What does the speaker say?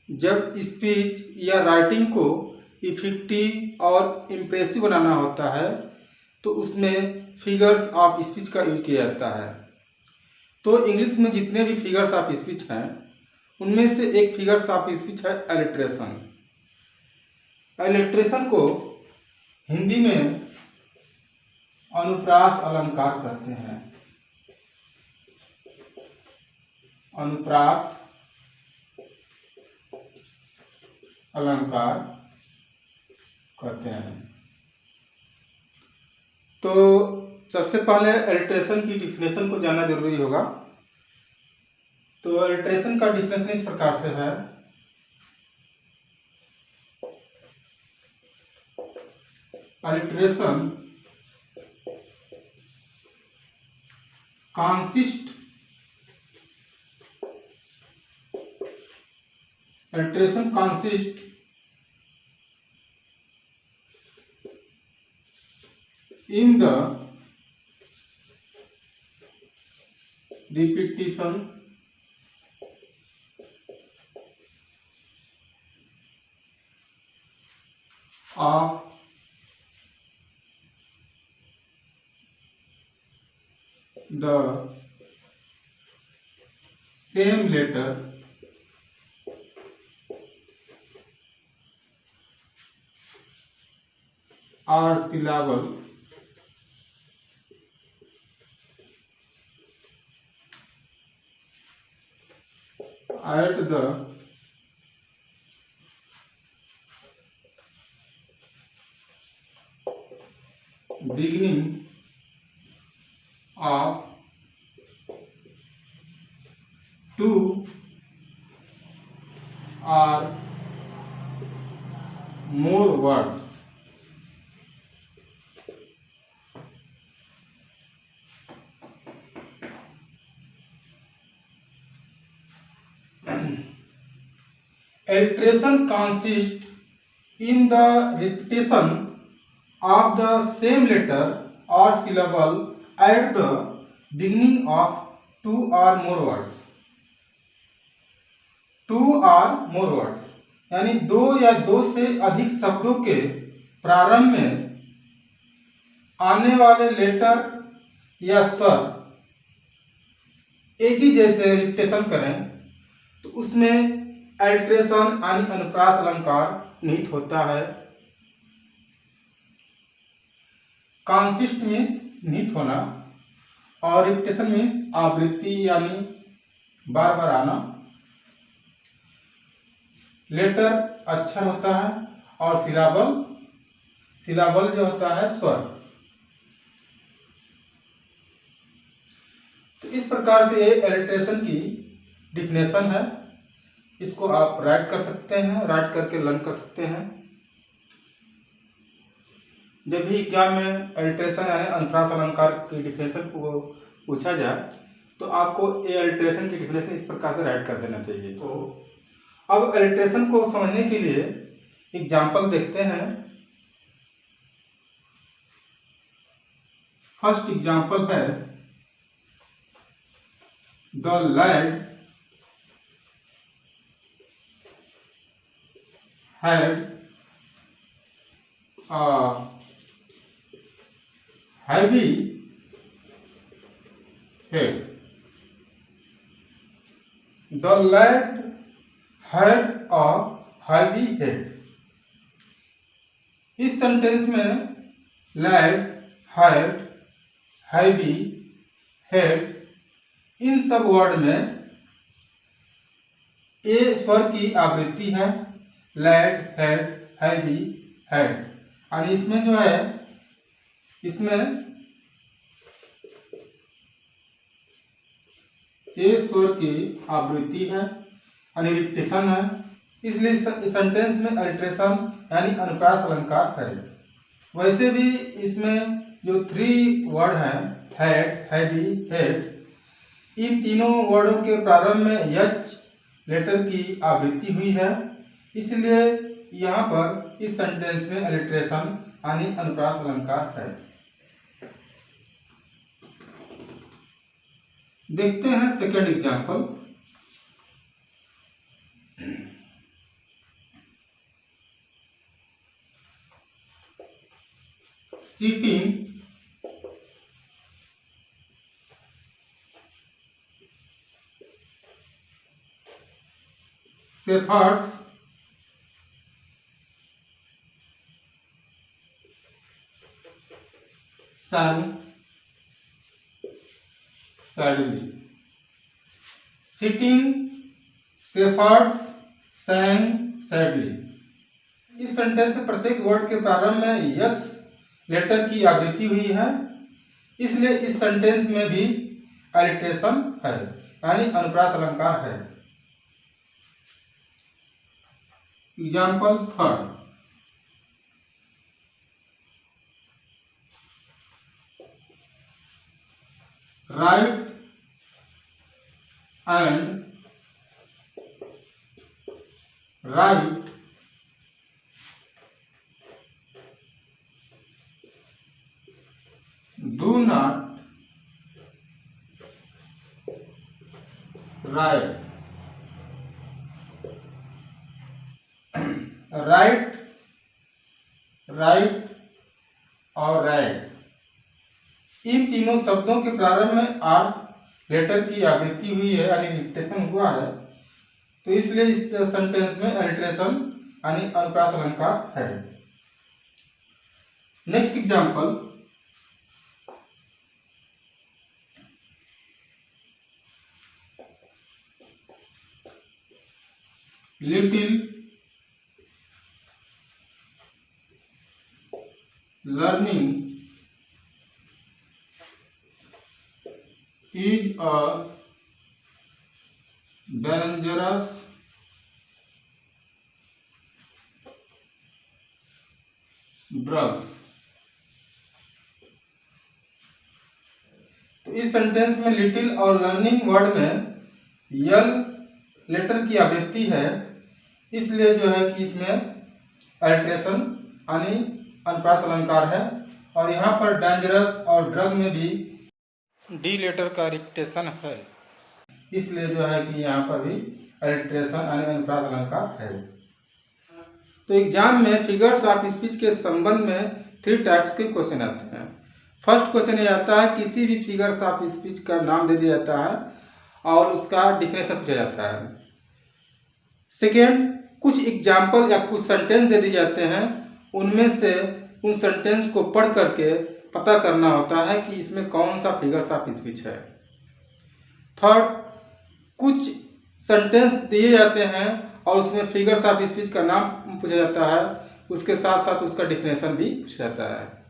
जब स्पीच या राइटिंग को इफेक्टिव और इम्प्रेसिव बनाना होता है तो उसमें फिगर्स ऑफ स्पीच का यूज किया जाता है। तो इंग्लिश में जितने भी फिगर्स ऑफ स्पीच हैं उनमें से एक फिगर्स ऑफ स्पीच है एलिट्रेशन। एलिट्रेशन को हिंदी में अनुप्रास अलंकार कहते हैं। अनुप्रास अलंकार कहते हैं। तो सबसे पहले एलिट्रेशन की डिफिनेशन को जानना जरूरी होगा। तो एलिट्रेशन का डिफिनेशन इस प्रकार से है। Alliteration consist in the repetition of the same letter or syllable at the beginning of two or more words। Alliteration consists in the repetition of the same letter or syllable at the beginning of two or more words। Two और more words यानी दो या दो से अधिक शब्दों के प्रारंभ में आने वाले लेटर या स्वर एक ही जैसे रिपीटेशन करें तो उसमें एलिट्रेशन यानी अनुप्रास अलंकार निहित होता है। कंसिस्ट मीन्स निहित होना और रिपीटेशन मीन्स आवृत्ति यानी बार बार आना। लेटर अक्षर होता है और सिलाबल जो होता है स्वर। तो इस प्रकार से ये एलिट्रेशन की डिफिनेशन है। इसको आप राइट कर सकते हैं, राइट करके लर्न कर सकते हैं। जब भी एग्जाम में एलिट्रेशन यानी अनुप्रास अलंकार की डिफिनेशन को पूछा जाए तो आपको ये एलिट्रेशन की डिफिनेशन इस प्रकार से राइट कर देना चाहिए। तो अब एलिट्रेशन को समझने के लिए एग्जाम्पल देखते हैं। फर्स्ट एग्जाम्पल है the lad had a heavy head. The lad had a heavy head. इस सेंटेंस में लैड, हैड, हैवी, हेड इन सब वर्ड में ए स्वर की आवृत्ति है। लैड, हैड, हैवी, हेड और इसमें जो है इसमें ए स्वर की आवृत्ति है यानी रिपीटेशन है। इसलिए इस सेंटेंस में एलिट्रेशन यानी अनुप्रास अलंकार है। वैसे भी इसमें जो थ्री वर्ड हैं हैड, हैवी, हेड, इन तीनों वर्डों के प्रारंभ में एच लेटर की आवृत्ति हुई है। इसलिए यहाँ पर इस सेंटेंस में एलिट्रेशन यानी अनुप्रास अलंकार है। देखते हैं second example. Sitting shepherds sang sadly. Sitting shepherds sang sadly. इस सेंटेंस में प्रत्येक वर्ड के प्रारंभ में यस लेटर की आवृत्ति हुई है, इसलिए इस सेंटेंस में भी अलिट्रेशन है यानी अनुप्रास अलंकार है। Example third, right and right do not write. Write, write और write, इन तीनों शब्दों के प्रारंभ में आर लेटर की आवृत्ति हुई है यानी अलिट्रेशन हुआ है, तो इसलिए इस सेंटेंस में अलिट्रेशन यानी अनुप्रास अलंकार है। Next example, little learning is a dangerous drug। तो इस सेंटेंस में लिटिल और लर्निंग वर्ड में यल लेटर की आवृत्ति है, इसलिए जो है कि इसमें अल्ट्रेशन यानी अनुप्रास अलंकार है, और यहाँ पर डेंजरस और ड्रग में भी डी लेटर का रिपीटेशन है, इसलिए जो है कि यहाँ पर भी अल्ट्रेशन यानी अनुप्रास अलंकार है। तो एग्जाम में फिगर्स ऑफ स्पीच के संबंध में 3 टाइप्स के क्वेश्चन आते हैं। फर्स्ट क्वेश्चन ये आता है, किसी भी फिगर्स ऑफ स्पीच का नाम दे दिया जाता है और उसका डिफिनेशन पूछा जाता है। सेकेंड, कुछ एग्जाम्पल या कुछ सेंटेंस दे दिए जाते हैं, उनमें से उन सेंटेंस को पढ़ करके पता करना होता है कि इसमें कौन सा फिगर्स ऑफ स्पीच है। थर्ड, कुछ सेंटेंस दिए जाते हैं और उसमें फिगर्स ऑफ स्पीच का नाम पूछा जाता है, उसके साथ साथ उसका डिफिनेशन भी पूछा जाता है।